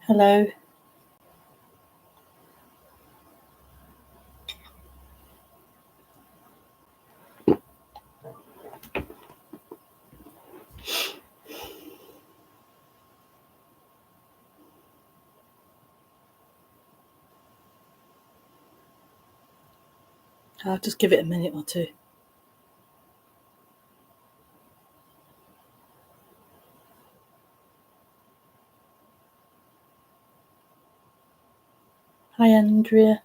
Hello. I'll just give it a minute or two. Hi, Andrea.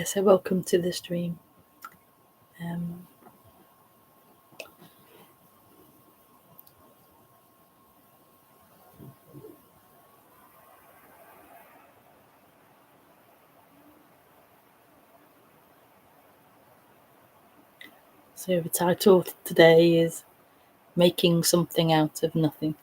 So welcome to the stream. So the title today is Making Something Out of Nothing.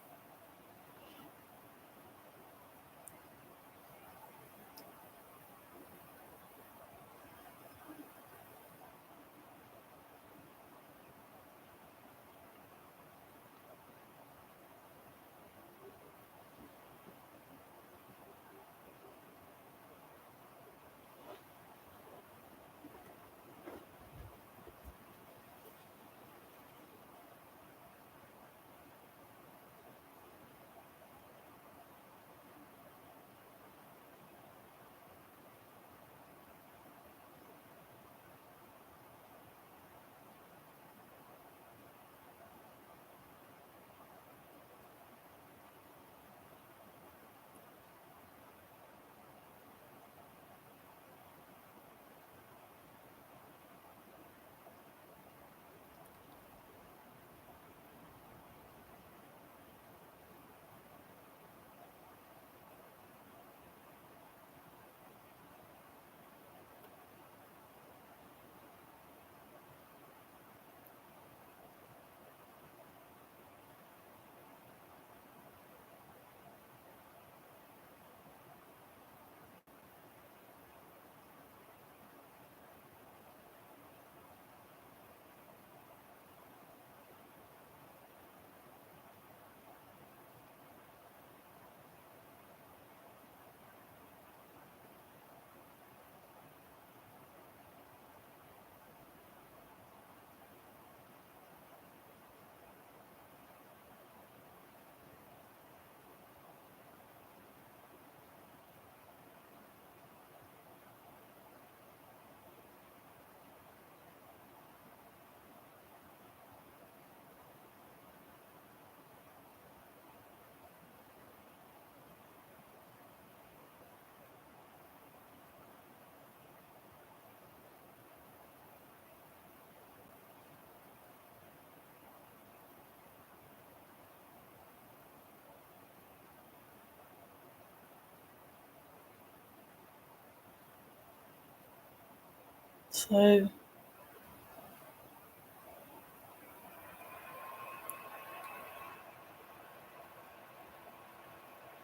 So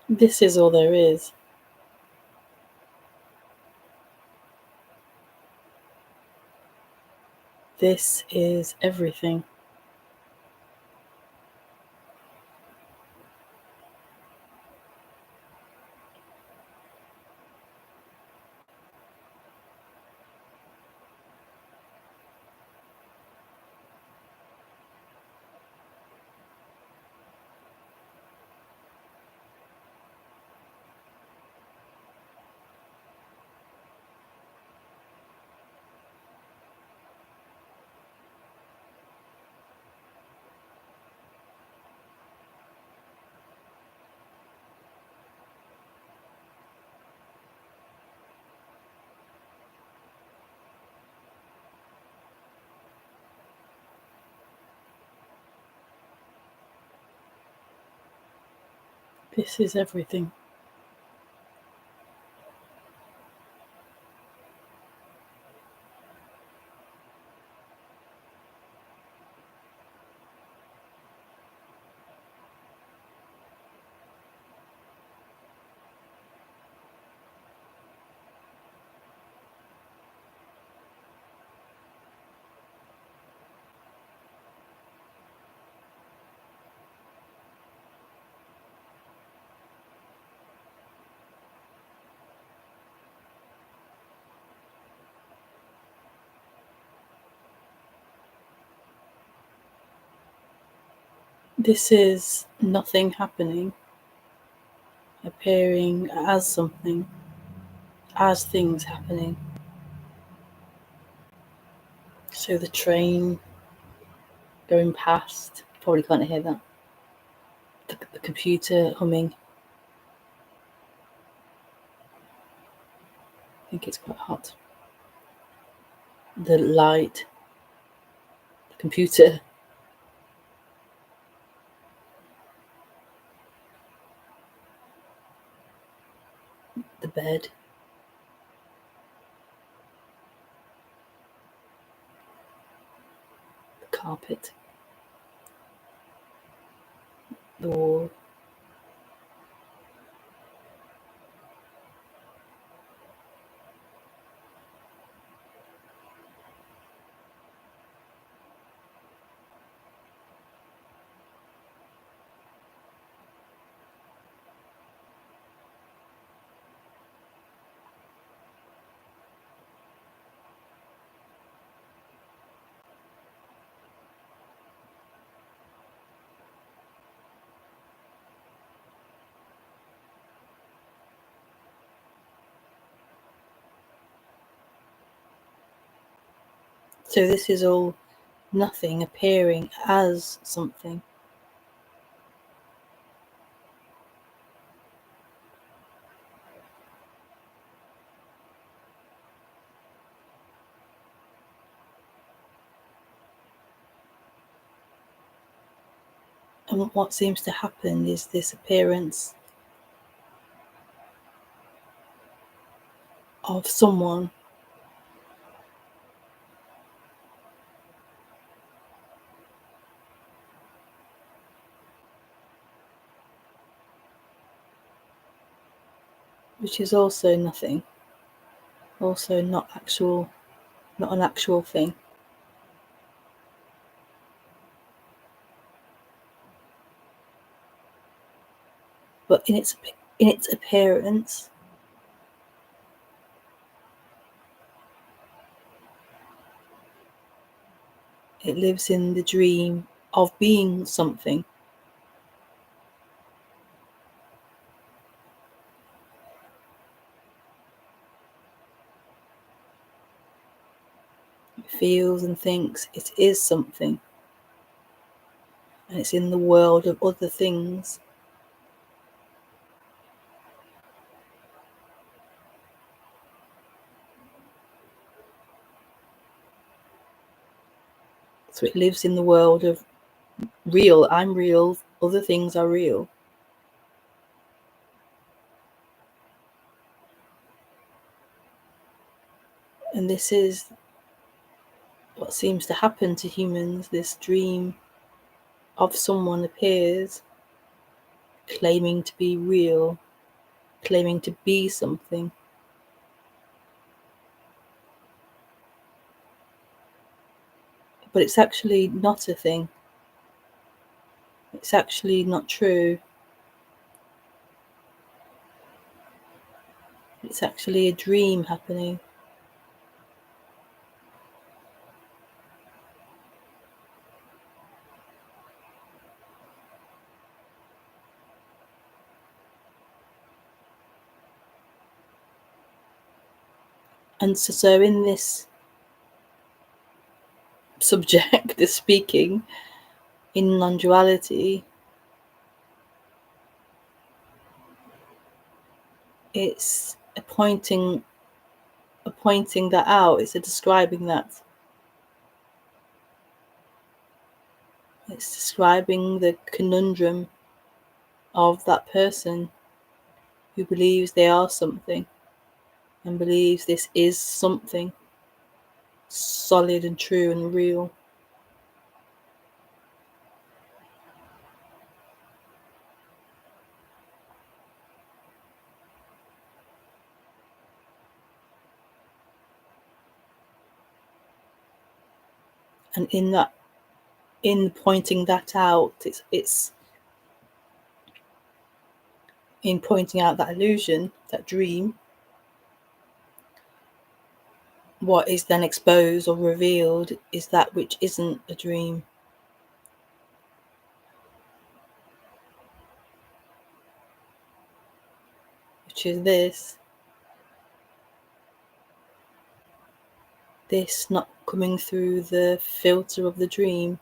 this is all there is. This is everything. This is everything. This is nothing happening, appearing as something, as things happening. So the train going past, probably can't hear that. The computer humming. I think it's quite hot. The light, the computer, the bed, the carpet, the wall. So this is all nothing appearing as something. And what seems to happen is this appearance of someone which is also nothing, also not an actual thing. But in its appearance, it lives in the dream of being something. It feels and thinks it is something, and it's in the world of other things. So it lives in the world of real. I'm real, other things are real. And this is what seems to happen to humans. This dream of someone appears, claiming to be real, claiming to be something. But it's actually not a thing. It's actually not true. It's actually a dream happening. And so in this subject is speaking in non-duality, it's pointing that out. It's describing that. It's describing the conundrum of that person who believes they are something and believes this is something solid and true and real. And in pointing that out, it's in pointing out that illusion, that dream, what is then exposed or revealed is that which isn't a dream. Which is this not coming through the filter of the dream,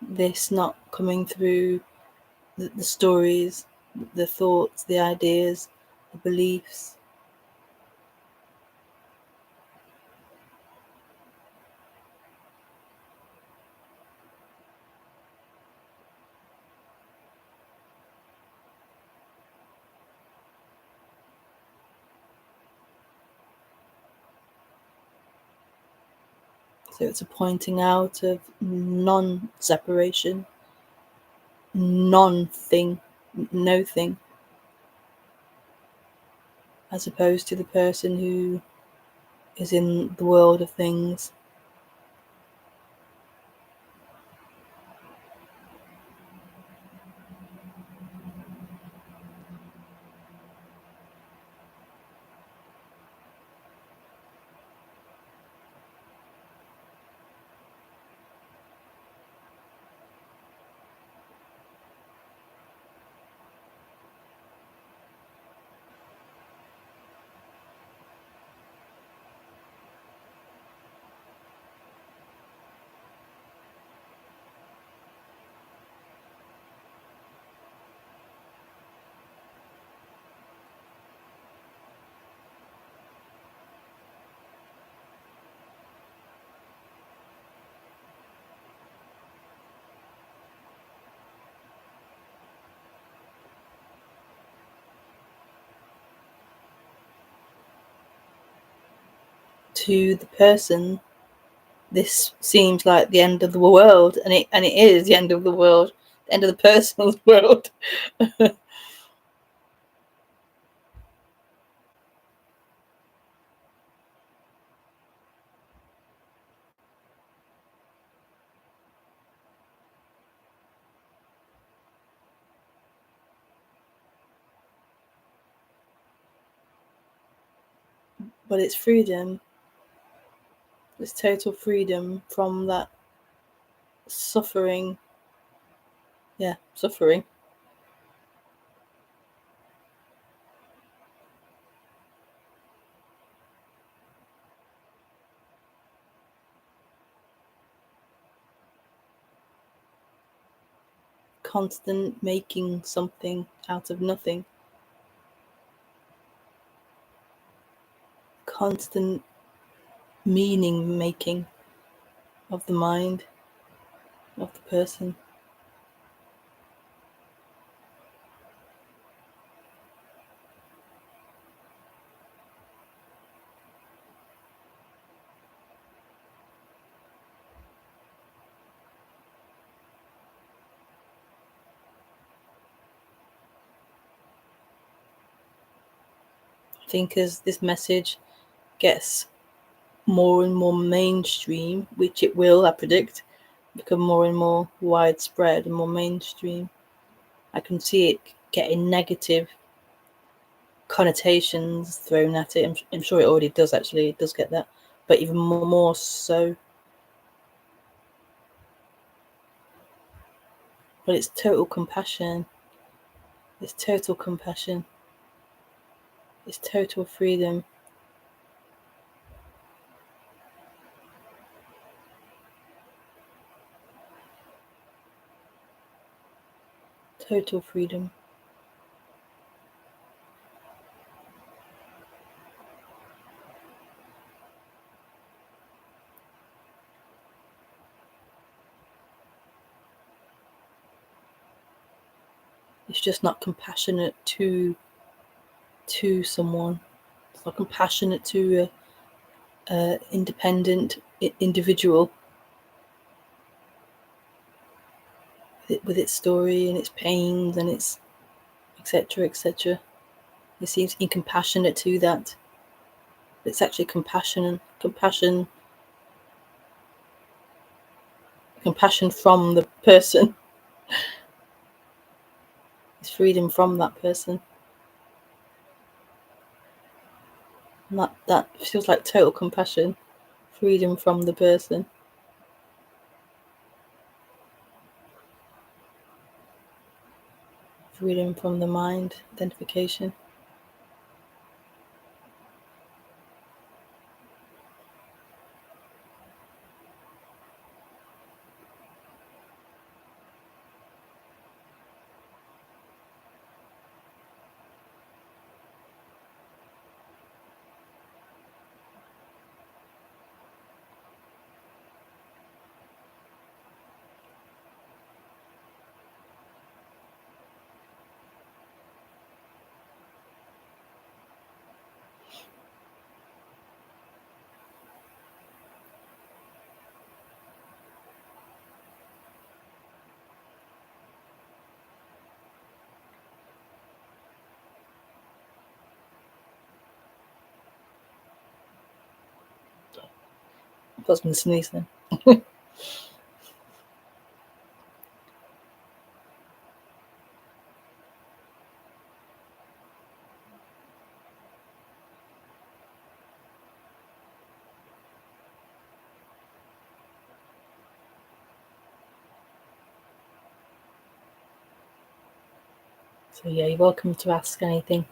this not coming through the stories, the thoughts, the ideas, the beliefs. So it's a pointing out of non-separation, non-thing, no thing, as opposed to the person who is in the world of things. To the person, this seems like the end of the world, and it is the end of the world, the end of the person's world. But it's freedom. It's total freedom from that suffering. Yeah, suffering. Constant making something out of nothing. Constant meaning making of the mind, of the person. I think as this message gets more and more mainstream, which it will, I predict, become more and more widespread and more mainstream, I can see it getting negative connotations thrown at it. I'm sure it already does, actually. It does get that, but even more so. But it's total compassion. It's total compassion. It's total freedom. Total freedom. It's just not compassionate to someone. It's not compassionate to a independent individual with its story and its pains and its etc. etc. It seems incompassionate to that. It's actually compassion from the person. It's freedom from that person. And that feels like total compassion. Freedom from the person. Freedom from the mind. Identification. I was going to sneeze then. So yeah, you're welcome to ask anything.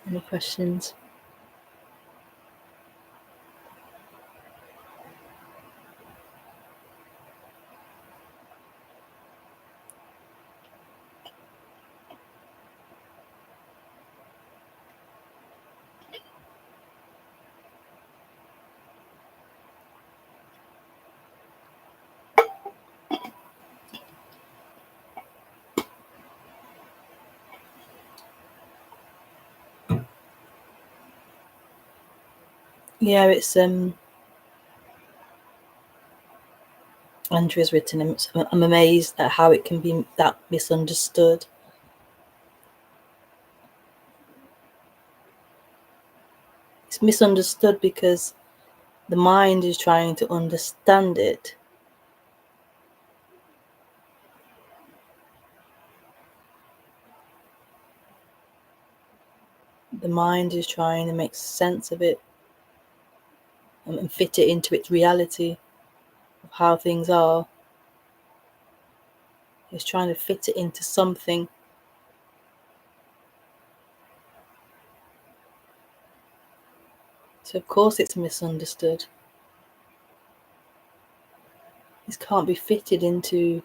Any questions? Yeah, it's Andrea's written. I'm amazed at how it can be that misunderstood. It's misunderstood because the mind is trying to understand it. The mind is trying to make sense of it and fit it into its reality of how things are. It's trying to fit it into something. So of course it's misunderstood. This can't be fitted into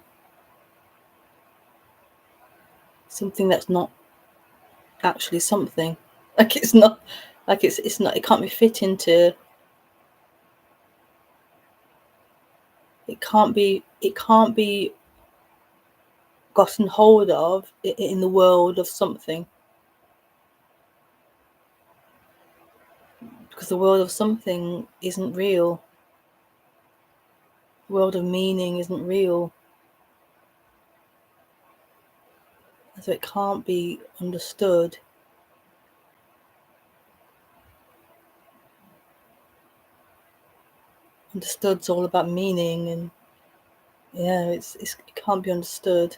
something that's not actually something. Like it's not, like it's not, it can't be fit into, it can't be gotten hold of in the world of something. Because the world of something isn't real. The world of meaning isn't real. So it can't be understood. Understood's all about meaning, and yeah, it can't be understood.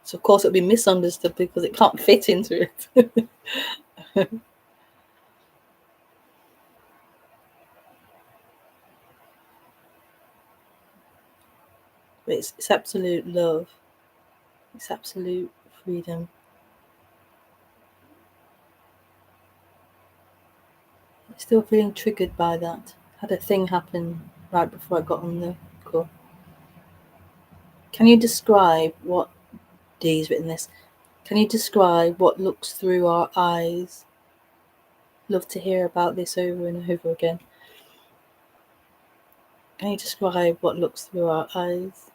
So of course it'll be misunderstood because it can't fit into it. But it's absolute love. It's absolute freedom. I'm still feeling triggered by that. Had a thing happen right before I got on the call. Can you describe what Dee's written this? Can you describe what looks through our eyes? Love to hear about this over and over again. Can you describe what looks through our eyes?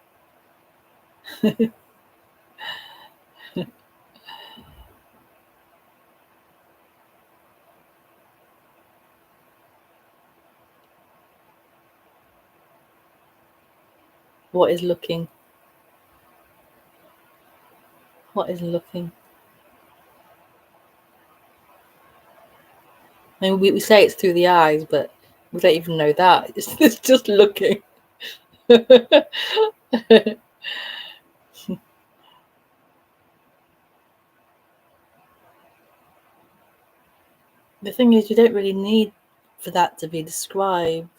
What is looking? What is looking? I mean, we say it's through the eyes, but we don't even know that. It's just looking. The thing is, you don't really need for that to be described.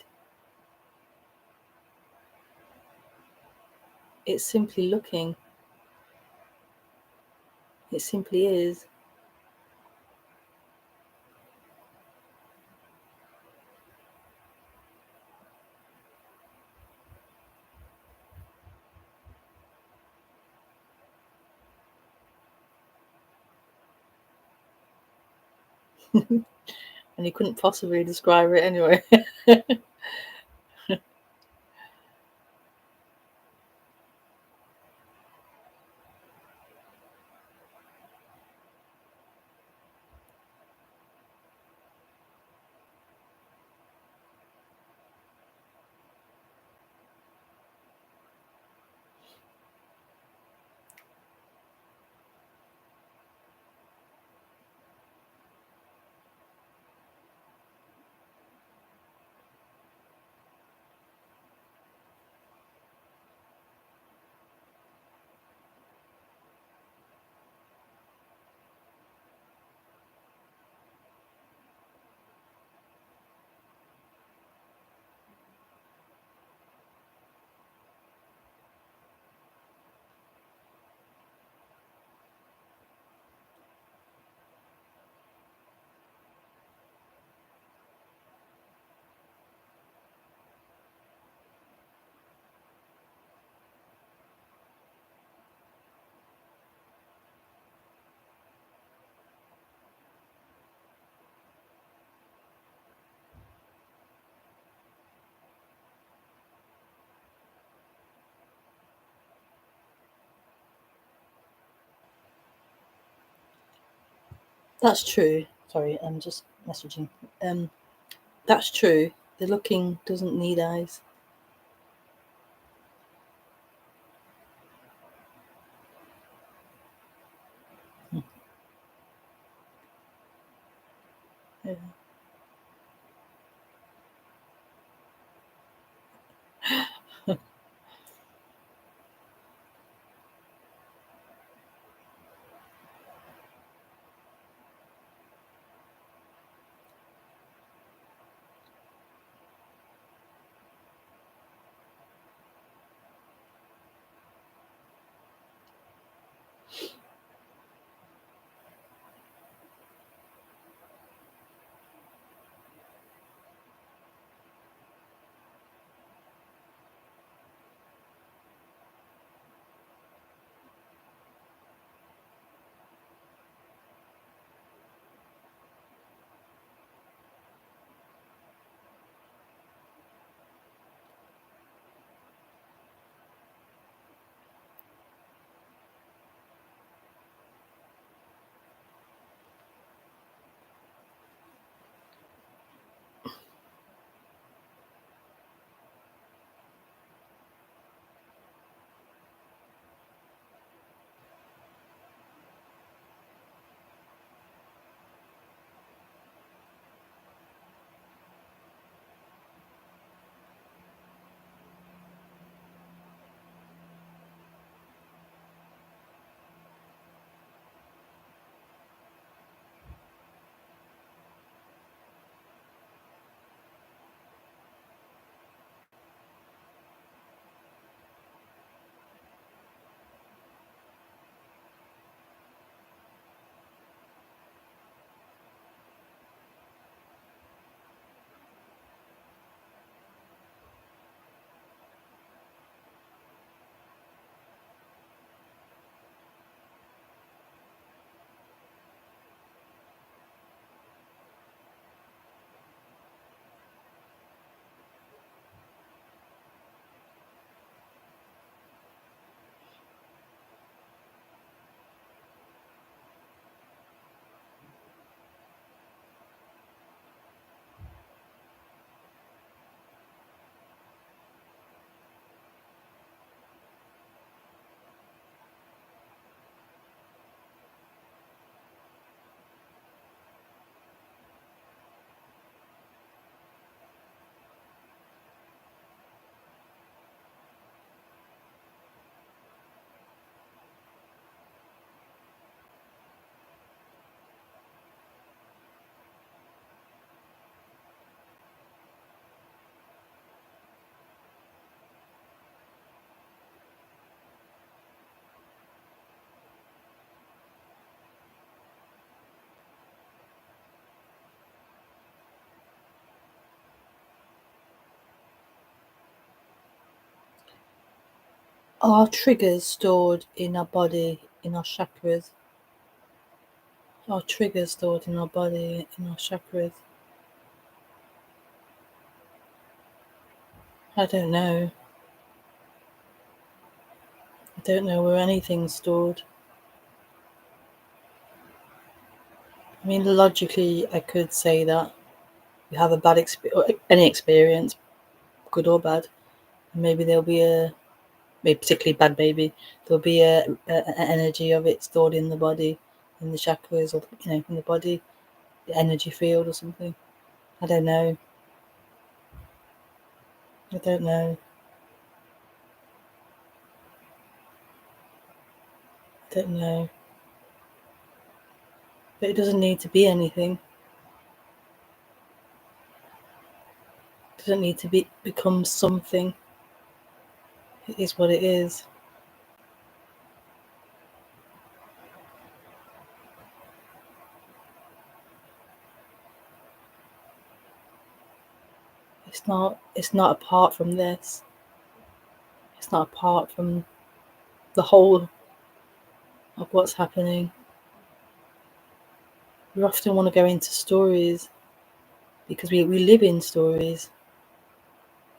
It's simply looking. It simply is. And you couldn't possibly describe it anyway. That's true. Sorry, I'm just messaging. That's true. The looking doesn't need eyes. Yeah. Are triggers stored in our body, in our chakras? Are triggers stored in our body, in our chakras? I don't know. I don't know where anything's stored. I mean, logically, I could say that you have a bad experience, any experience, good or bad, and maybe there'll be maybe particularly bad, maybe there'll be an energy of it stored in the body, in the chakras, or in the body, the energy field or something. I don't know. I don't know. I don't know. But it doesn't need to be anything. It doesn't need to become something. It is what it is. It's not apart from this. It's not apart from the whole of what's happening. We often want to go into stories because we live in stories.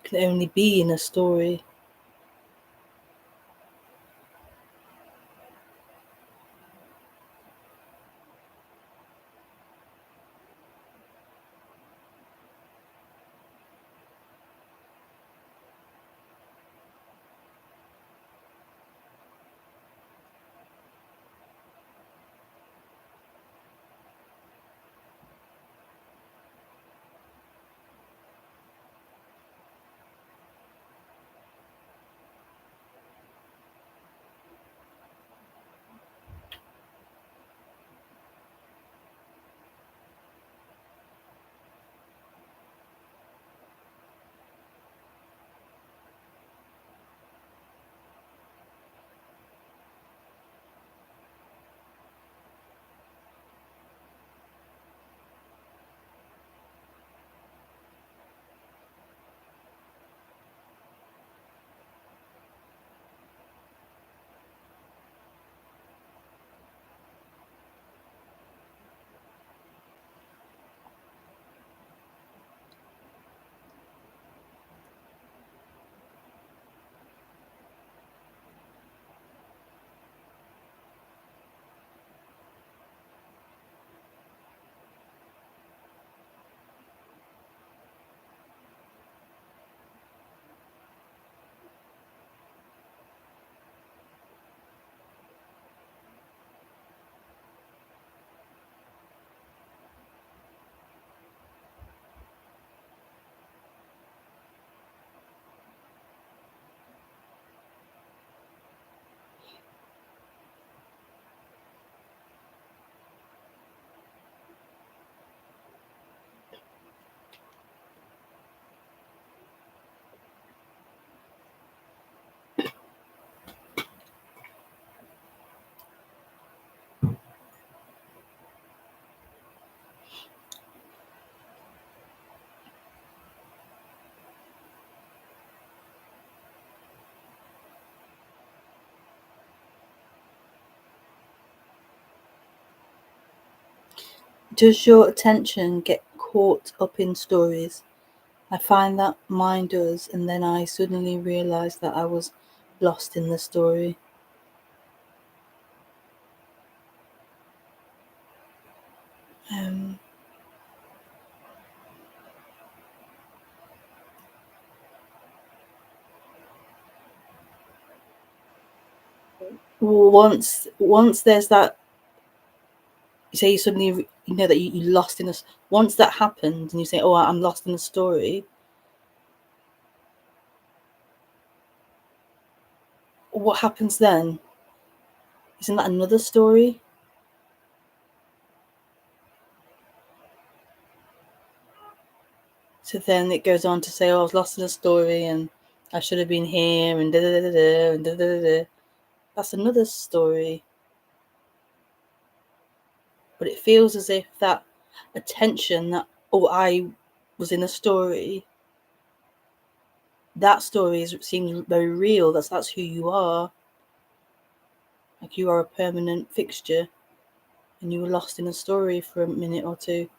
We can only be in a story. Does your attention get caught up in stories? I find that mine does, and then I suddenly realise that I was lost in the story. Once there's that, you say you suddenly know that you lost in a. Once that happens, and you say, "Oh, I'm lost in the story." What happens then? Isn't that another story? So then it goes on to say, "Oh, I was lost in a story, and I should have been here," and da da da da and da da da. That's another story. But it feels as if that attention that, oh, I was in a story, that story seems very real. That's who you are. Like you are a permanent fixture, and you were lost in a story for a minute or two.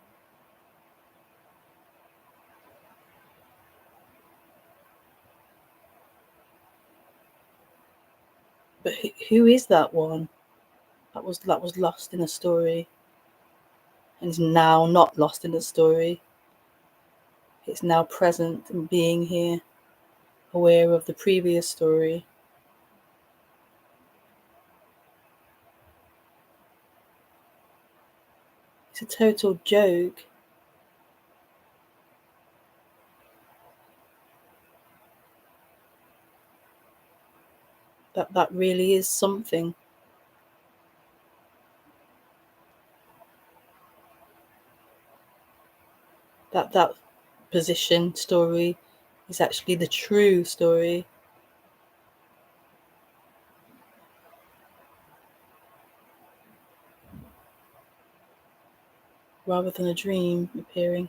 But who is that one that was lost in a story and is now not lost in a story? It's now present and being here, aware of the previous story. It's a total joke. That really is something. That position story is actually the true story. Rather than a dream appearing.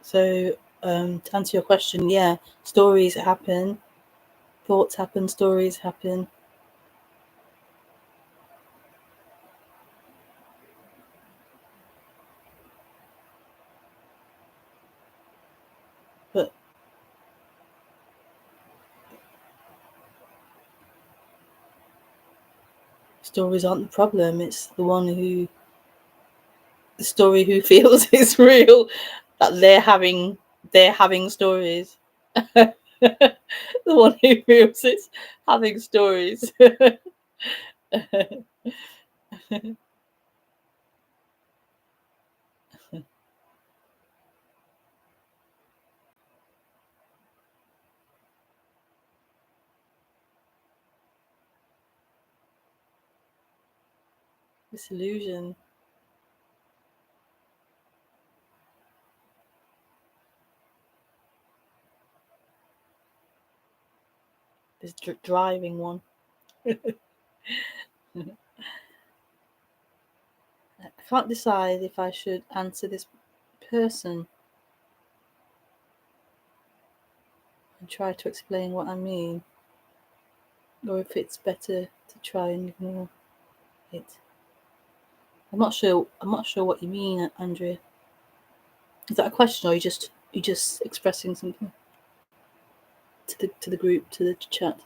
So to answer your question, yeah, stories happen, thoughts happen, stories happen. But stories aren't the problem. It's the story who feels it's real, that they're having stories. The one who feels it's having stories. This illusion is driving one. I can't decide if I should answer this person and try to explain what I mean, or if it's better to try and ignore it. I'm not sure what you mean, Andrea. Is that a question, or are you just expressing something to the group, to the chat?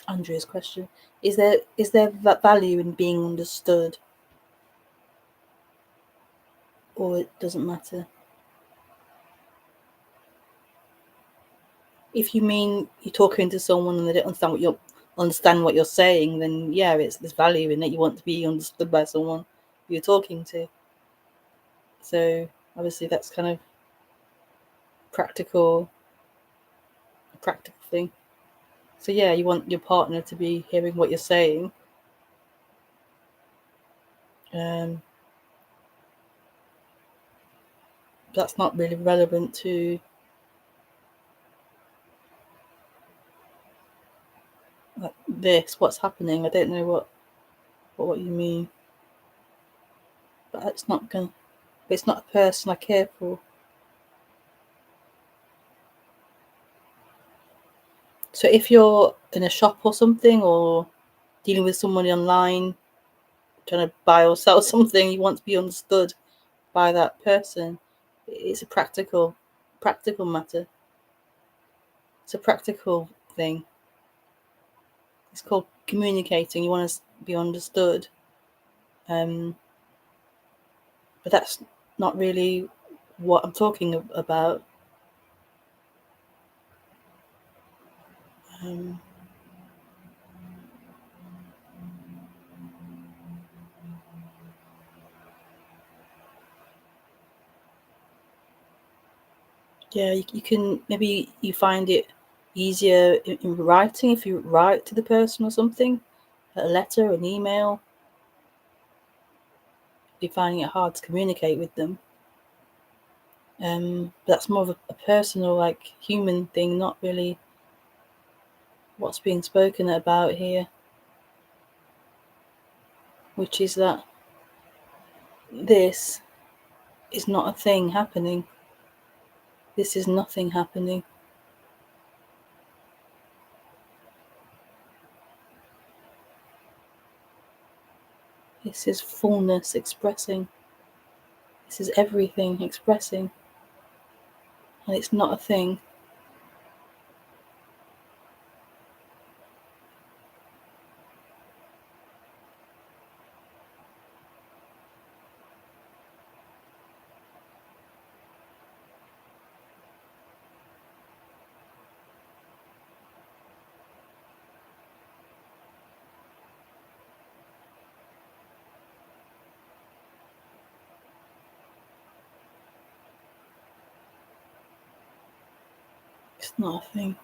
Andrea's question: is there value in being understood, or it doesn't matter? If you mean you're talking to someone and they don't understand what you're saying, then yeah, there's value in it. You want to be understood by someone you're talking to. So obviously that's kind of practical thing. So yeah, you want your partner to be hearing what you're saying. That's not really relevant to this, what's happening? I don't know what you mean. But it's not a person I care for. So if you're in a shop or something, or dealing with somebody online, trying to buy or sell something, you want to be understood by that person. It's a practical matter. It's a practical thing. It's called communicating. You want to be understood. But that's not really what I'm talking about. Yeah, you can, maybe you find it easier in writing, if you write to the person or something, a letter, an email. You're finding it hard to communicate with them. But that's more of a personal, like, human thing, not really what's being spoken about here, which is that this is not a thing happening. This is nothing happening. This is fullness expressing. This is everything expressing. And it's not a thing. It's not a thing.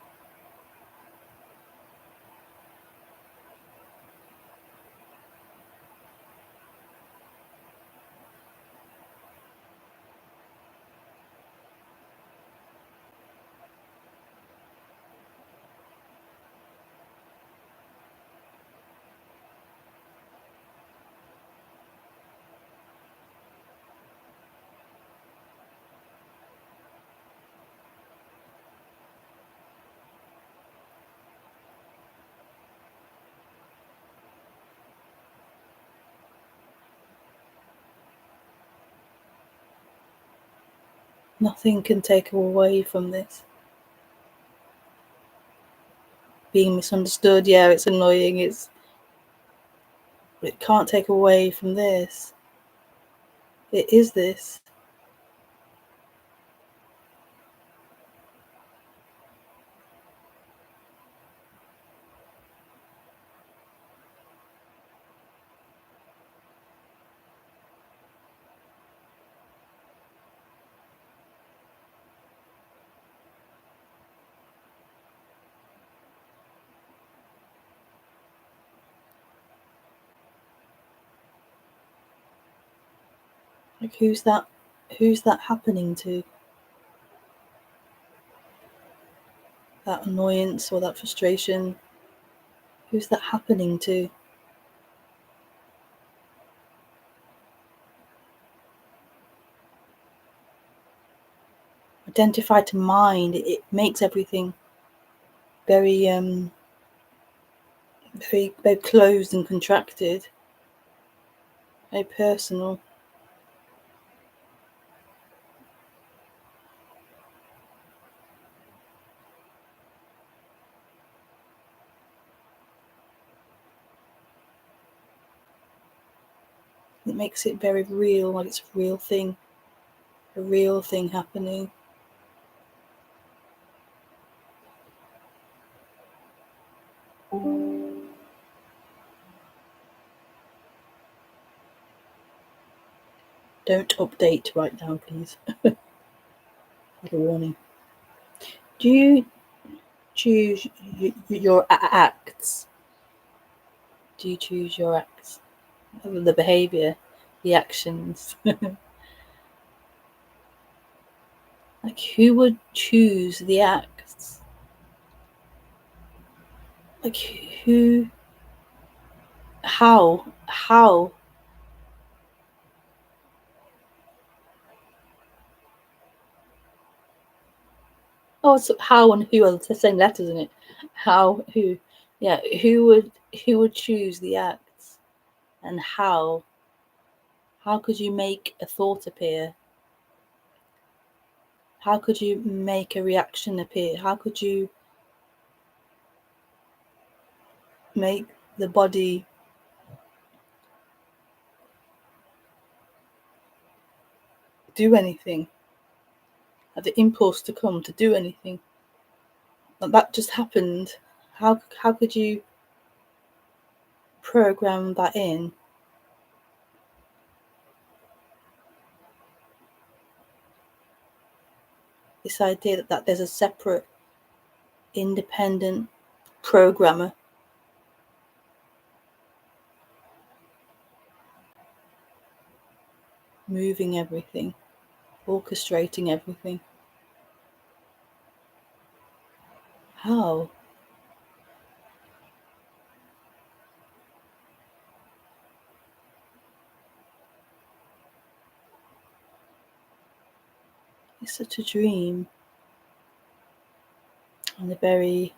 Nothing can take away from this. Being misunderstood, yeah, it's annoying. It can't take away from this. It is this. Like, who's that happening to? That annoyance or that frustration? Who's that happening to? Identify to mind, it makes everything very very closed and contracted, very personal. It makes it very real, like it's a real thing happening. Don't update right now, please. Have a warning. Do you choose your acts? Do you choose your acts? The behavior, the actions? Like, who would choose the acts? Like, who, how? Oh, it's how and who are the same letters, isn't it? How, who, yeah. Who would choose the acts, and how? How could you make a thought appear? How could you make a reaction appear? How could you make the body do anything? Have the impulse to come to do anything? That just happened. How could you program that in? This idea that there's a separate, independent programmer moving everything, orchestrating everything. How? It's such a dream, and a very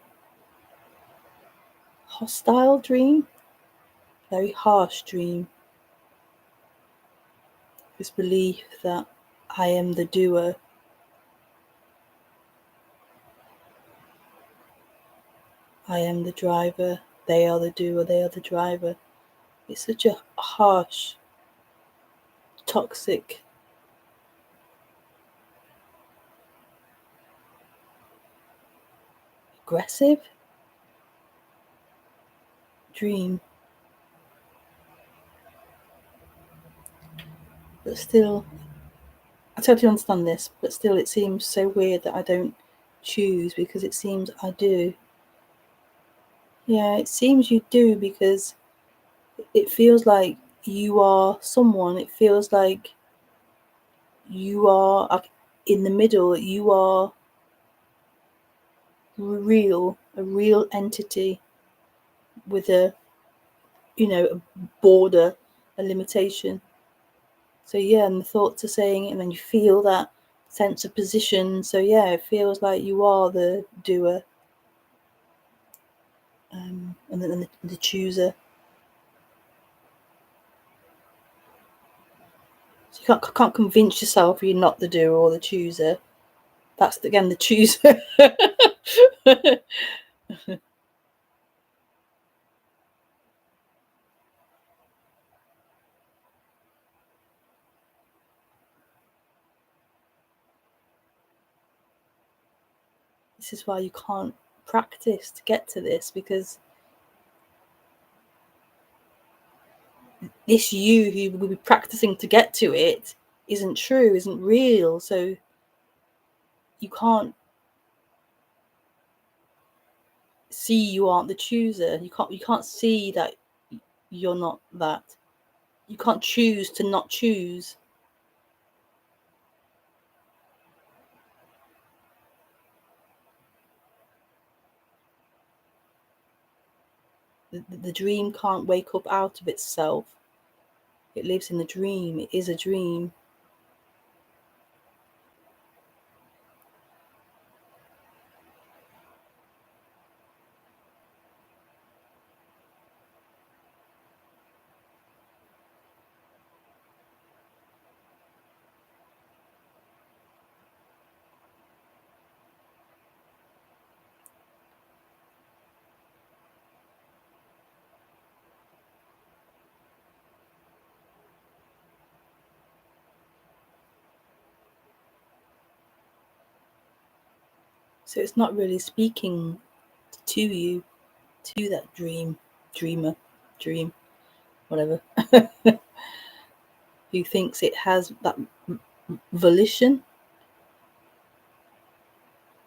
hostile dream, very harsh dream. This belief that I am the doer, I am the driver, they are the doer, they are the driver. It's such a harsh, toxic, aggressive dream. But still, I totally understand this, but still it seems so weird that I don't choose, because it seems I do. Yeah, it seems you do, because it feels like you are someone. It feels like you are in the middle. You are real, a real entity with a border, a limitation. So yeah, and the thoughts are saying it, and then you feel that sense of position. So yeah, it feels like you are the doer, and then the chooser. So you can't convince yourself you're not the doer or the chooser. That's again the chooser. This is why you can't practice to get to this, because this you who will be practicing to get to it isn't true, isn't real. So you can't see you aren't the chooser. You can't see that you're not that. You can't choose to not choose. The dream can't wake up out of itself. It lives in the dream. It is a dream. So it's not really speaking to you, to that dream, whatever, who thinks it has that volition,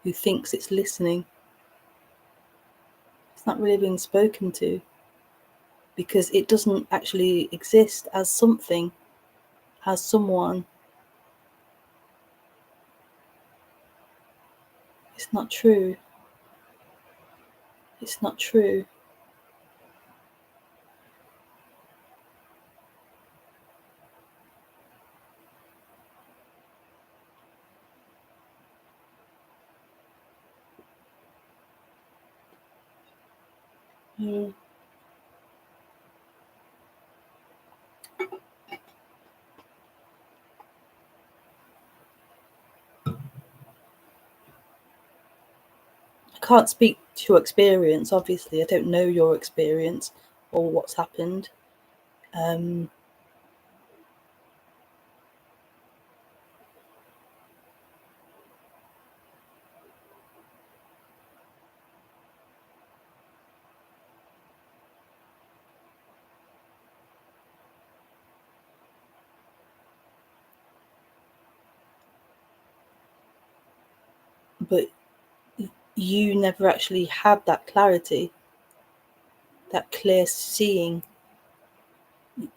who thinks it's listening. It's not really being spoken to, because it doesn't actually exist as something, as someone. It's not true. It's not true. Mm. I can't speak to your experience, obviously. I don't know your experience or what's happened. But you never actually had that clarity, that clear seeing.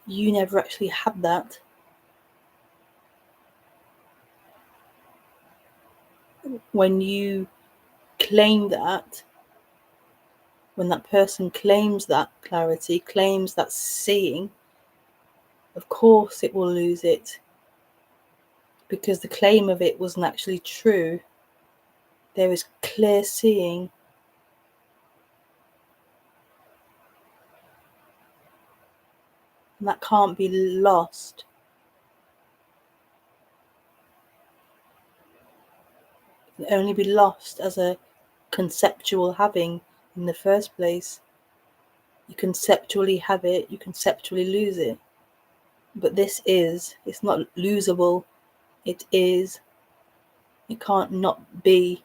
You never actually had that. When you claim that, when that person claims that clarity, claims that seeing, of course it will lose it, because the claim of it wasn't actually true. There is clear seeing. And that can't be lost. It can only be lost as a conceptual having in the first place. You conceptually have it, you conceptually lose it. But this is, it's not losable. It is. It can't not be.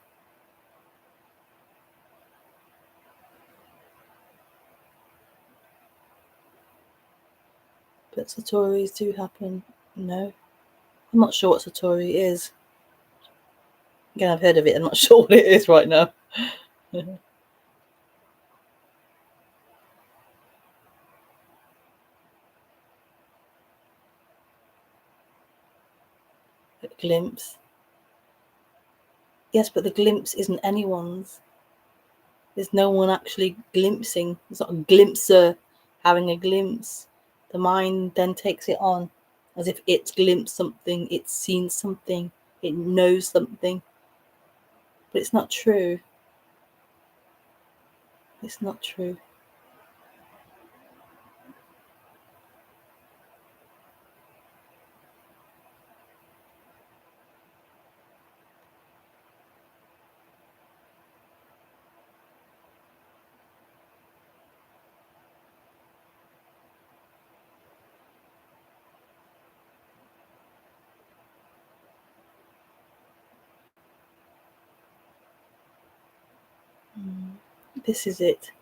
But Satori's do happen. No. I'm not sure what Satori is. Again, I've heard of it. I'm not sure what it is right now. A glimpse. Yes, but the glimpse isn't anyone's. There's no one actually glimpsing. It's not a glimpser having a glimpse. The mind then takes it on as if it's glimpsed something, it's seen something, it knows something. But it's not true. It's not true. This is it.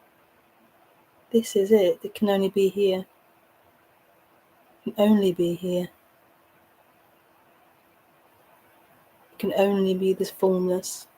This is it. It can only be here. It can only be here. It can only be this fullness.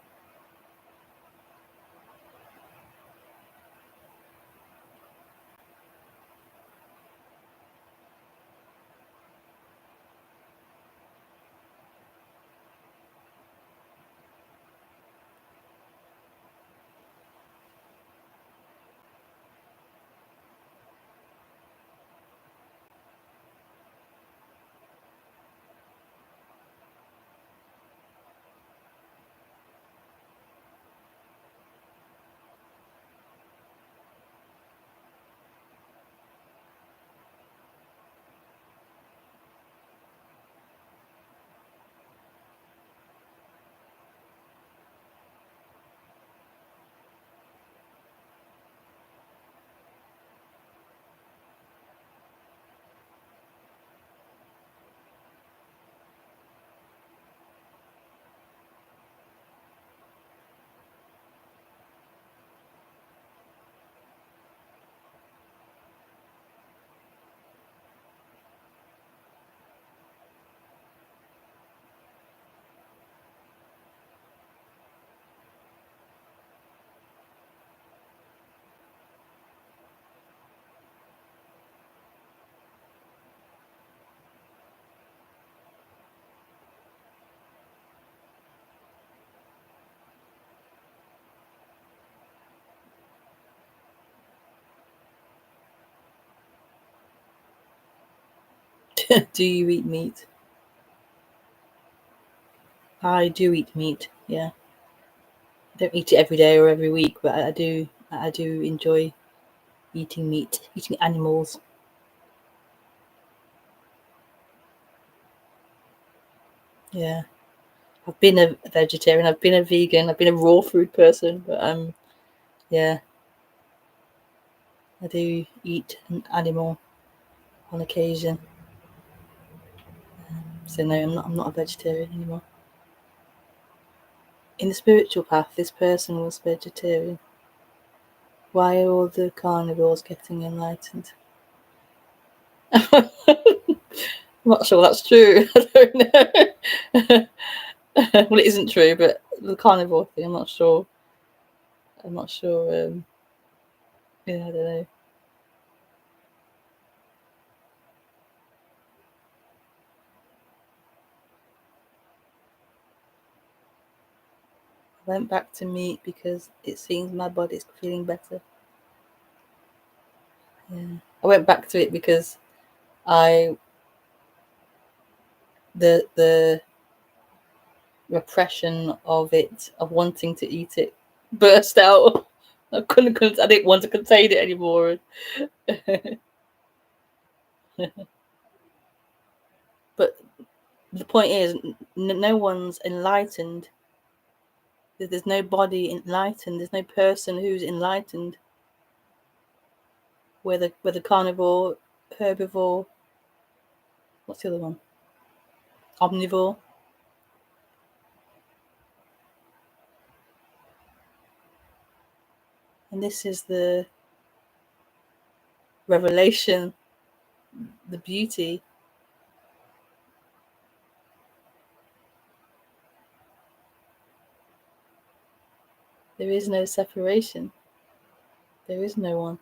Do you eat meat? I do eat meat, yeah. I don't eat it every day or every week, but I do enjoy eating meat, eating animals. Yeah. I've been a vegetarian, I've been a vegan, I've been a raw food person, but yeah, I do eat an animal on occasion. So no, I'm not a vegetarian anymore. In the spiritual path, this person was vegetarian. Why are all the carnivores getting enlightened? I'm not sure that's true. I don't know. Well, it isn't true, but the carnivore thing, I'm not sure. Yeah, I don't know. I went back to meat because it seems my body's feeling better. Yeah. I went back to it because the repression of wanting to eat it burst out. I didn't want to contain it anymore. But the point is, no one's enlightened. There's no body enlightened. There's no person who's enlightened. Whether carnivore, herbivore, what's the other one? Omnivore. And this is the revelation, the beauty. There is no separation. There is no one.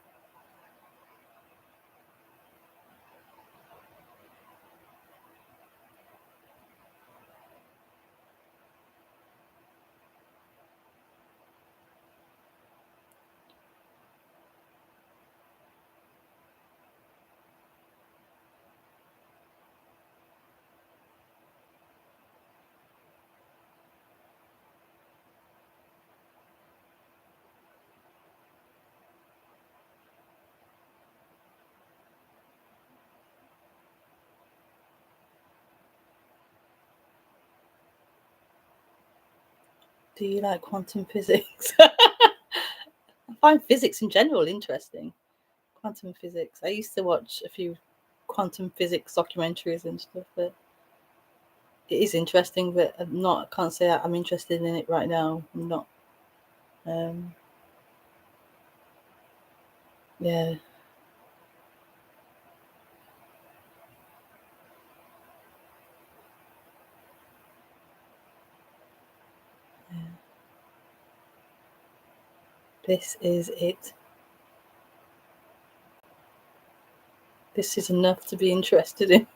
Do you like quantum physics? I find physics in general interesting. Quantum physics. I used to watch a few quantum physics documentaries and stuff, but it is interesting, but I can't say I'm interested in it right now. I'm not. Yeah. This is it. This is enough to be interested in.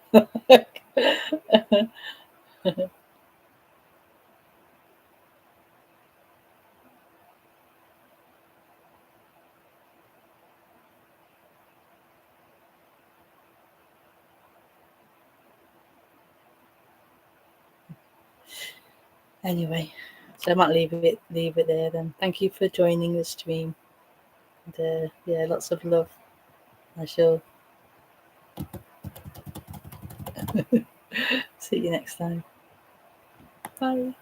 Anyway, so I might leave it there then. Thank you for joining the stream. And yeah, lots of love. I shall see you next time. Bye.